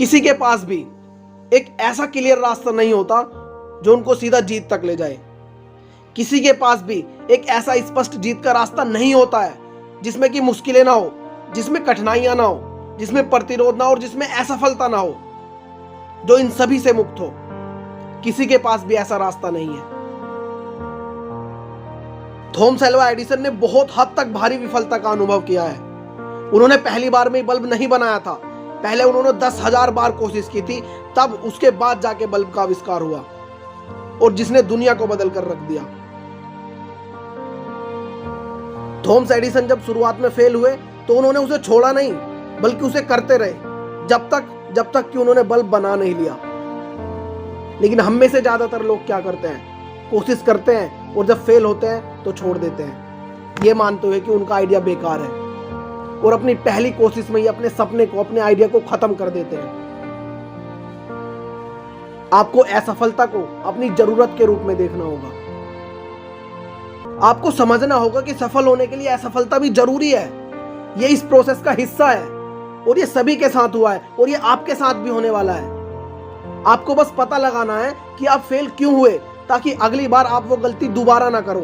किसी के पास भी एक ऐसा क्लियर रास्ता नहीं होता जो उनको सीधा जीत तक ले जाए। किसी के पास भी एक ऐसा स्पष्ट जीत का रास्ता नहीं होता है जिसमें कि मुश्किलें ना हो, जिसमें कठिनाइयां ना हो, जिसमें प्रतिरोध ना हो और जिसमें असफलता ना हो, जो इन सभी से मुक्त हो। किसी के पास भी ऐसा रास्ता नहीं है। थॉमस अल्वा एडिसन ने बहुत हद तक भारी विफलता का अनुभव किया है। उन्होंने पहली बार में बल्ब नहीं बनाया था, पहले उन्होंने 10,000 बार कोशिश की थी, तब उसके बाद जाके बल्ब का आविष्कार हुआ और जिसने दुनिया को बदल कर रख दिया। थॉमस एडिसन जब शुरुआत में फेल हुए तो उन्होंने उसे छोड़ा नहीं, बल्कि उसे करते रहे जब तक कि उन्होंने बल्ब बना नहीं लिया। लेकिन हम में से ज्यादातर लोग क्या करते हैं, कोशिश करते हैं और जब फेल होते हैं तो छोड़ देते हैं, ये मानते हुए कि उनका आइडिया बेकार है, और अपनी पहली कोशिश में ही अपने सपने को, अपने आइडिया को खत्म कर देते हैं। आपको असफलता को अपनी जरूरत के रूप में देखना होगा। आपको समझना होगा कि सफल होने के लिए असफलता भी जरूरी है। ये इस प्रोसेस का हिस्सा है और ये सभी के साथ हुआ है और ये आपके साथ भी होने वाला है। आपको बस पता लगाना है कि आप फेल क्यों हुए, ताकि अगली बार आप वो गलती दोबारा ना करो।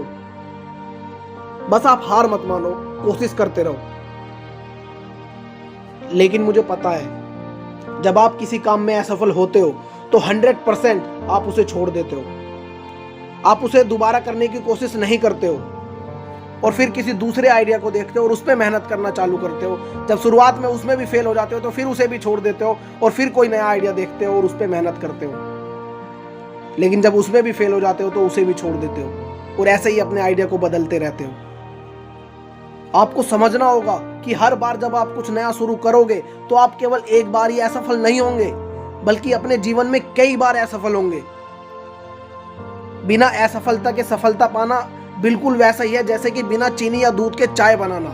बस आप हार मत मानो, कोशिश करते रहो। लेकिन मुझे पता है जब आप किसी काम में असफल होते हो तो 100% आप उसे छोड़ देते हो, आप उसे दोबारा करने की कोशिश नहीं करते हो और फिर किसी दूसरे आइडिया को देखते हो और उस पर मेहनत करना चालू करते हो। जब शुरुआत में उसमें भी फेल हो जाते हो तो फिर उसे भी छोड़ देते हो और फिर कोई नया आइडिया देखते हो और उस पर मेहनत करते हो। लेकिन जब उसमें भी फेल हो जाते हो तो उसे भी छोड़ देते हो और ऐसे ही अपने आइडिया को बदलते रहते हो। आपको समझना होगा कि हर बार जब आप कुछ नया शुरू करोगे तो आप केवल एक बार ही असफल नहीं होंगे, बल्कि अपने जीवन में कई बार असफल होंगे। बिना असफलता के सफलता पाना बिल्कुल वैसा ही है जैसे कि बिना चीनी या दूध के चाय बनाना।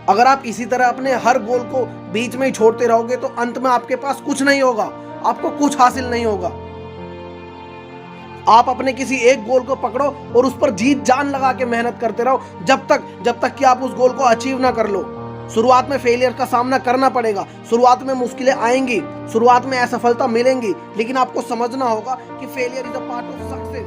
अगर आप इसी तरह अपने हर गोल को बीच में ही छोड़ते रहोगे तो अंत में आपके पास कुछ नहीं होगा, आपको कुछ हासिल नहीं होगा। आप अपने किसी एक गोल को पकड़ो और उस पर जीत जान लगा के मेहनत करते रहो जब तक कि आप उस गोल को अचीव ना कर लो। शुरुआत में फेलियर का सामना करना पड़ेगा, शुरुआत में मुश्किलें आएंगी, शुरुआत में असफलता मिलेंगी, लेकिन आपको समझना होगा कि failure is a part of success.